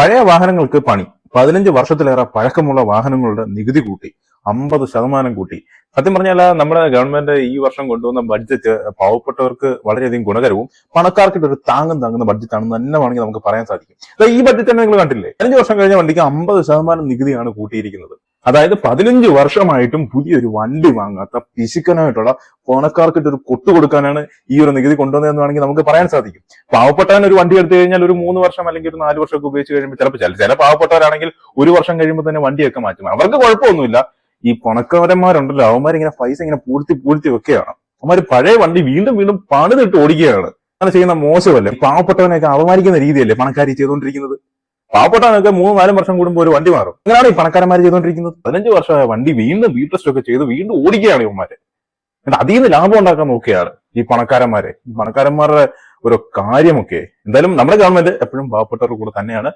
പഴയ വാഹനങ്ങൾക്ക് പണി 15 വർഷത്തിലേറെ പഴക്കമുള്ള വാഹനങ്ങളുടെ നികുതി കൂട്ടി 50% കൂട്ടി. സത്യം പറഞ്ഞാൽ നമ്മുടെ ഗവൺമെന്റ് ഈ വർഷം കൊണ്ടുവന്ന ബഡ്ജറ്റ് പാവപ്പെട്ടവർക്ക് വളരെയധികം ഗുണകരവും പണക്കാർക്ക് ഒരു താങ്ങുന്ന ബഡ്ജറ്റ് ആണെന്ന് തന്നെ വേണമെങ്കിൽ നമുക്ക് പറയാൻ സാധിക്കും. ഈ ബഡ്ജറ്റ് തന്നെ നിങ്ങൾ കണ്ടില്ലേ, 15 വർഷം കഴിഞ്ഞ വണ്ടിക്ക് 50% നികുതിയാണ് കൂട്ടിയിരിക്കുന്നത്. അതായത് 15 വർഷമായിട്ടും പുതിയൊരു വണ്ടി വാങ്ങാത്ത പിശുക്കനായിട്ടുള്ള പണക്കാർക്ക് ഒരു കൊട്ടു കൊടുക്കാനാണ് ഈ ഒരു നികുതി കൊണ്ടുവന്നതെന്ന് വേണമെങ്കിൽ നമുക്ക് പറയാൻ സാധിക്കും. പാവപ്പെട്ടവൻ ഒരു വണ്ടി എടുത്തു കഴിഞ്ഞാൽ ഒരു 3 വർഷം അല്ലെങ്കിൽ ഒരു 4 വർഷമൊക്കെ ഉപയോഗിച്ച് കഴിയുമ്പോൾ ചിലപ്പോൾ ചില പാവപ്പെട്ടവരാണെങ്കിൽ 1 വർഷം കഴിയുമ്പോൾ തന്നെ വണ്ടിയൊക്കെ മാറ്റും. അവർക്ക് കുഴപ്പമൊന്നുമില്ല. ഈ പണക്കാരന്മാരുണ്ടല്ലോ, അവന്മാരിങ്ങനെ പൈസ ഇങ്ങനെ പൂഴ്ത്തി വെക്കുകയാണ്. അവന്മാര് പഴയ വണ്ടി വീണ്ടും പണിതിട്ട് ഓടിക്കുകയാണ്. അങ്ങനെ ചെയ്യുന്ന മോശമല്ലേ? പാവപ്പെട്ടവനെയൊക്കെ അപമാനിക്കുന്ന രീതിയല്ലേ പണക്കാരി ചെയ്തുകൊണ്ടിരിക്കുന്നത്? പാവപ്പെട്ടവനൊക്കെ 3-4 വർഷം കൂടുമ്പോൾ ഒരു വണ്ടി മാറും. അങ്ങനെയാണ് ഈ പണക്കാരന്മാർ ചെയ്തുകൊണ്ടിരിക്കുന്നത്. 15 വർഷമായ വണ്ടി വീണ്ടും ടെസ്റ്റ് ഒക്കെ ചെയ്ത് വീണ്ടും ഓടിക്കുകയാണ് ഇവന്മാര്. അതിൽ നിന്ന് ലാഭം ഉണ്ടാക്കാൻ നോക്കുകയാണ് ഈ പണക്കാരന്മാരുടെ ഒരു കാര്യമൊക്കെ. എന്തായാലും നമ്മുടെ ഗവൺമെന്റ് എപ്പോഴും പാവപ്പെട്ടവരുടെ കൂടെ തന്നെയാണ്.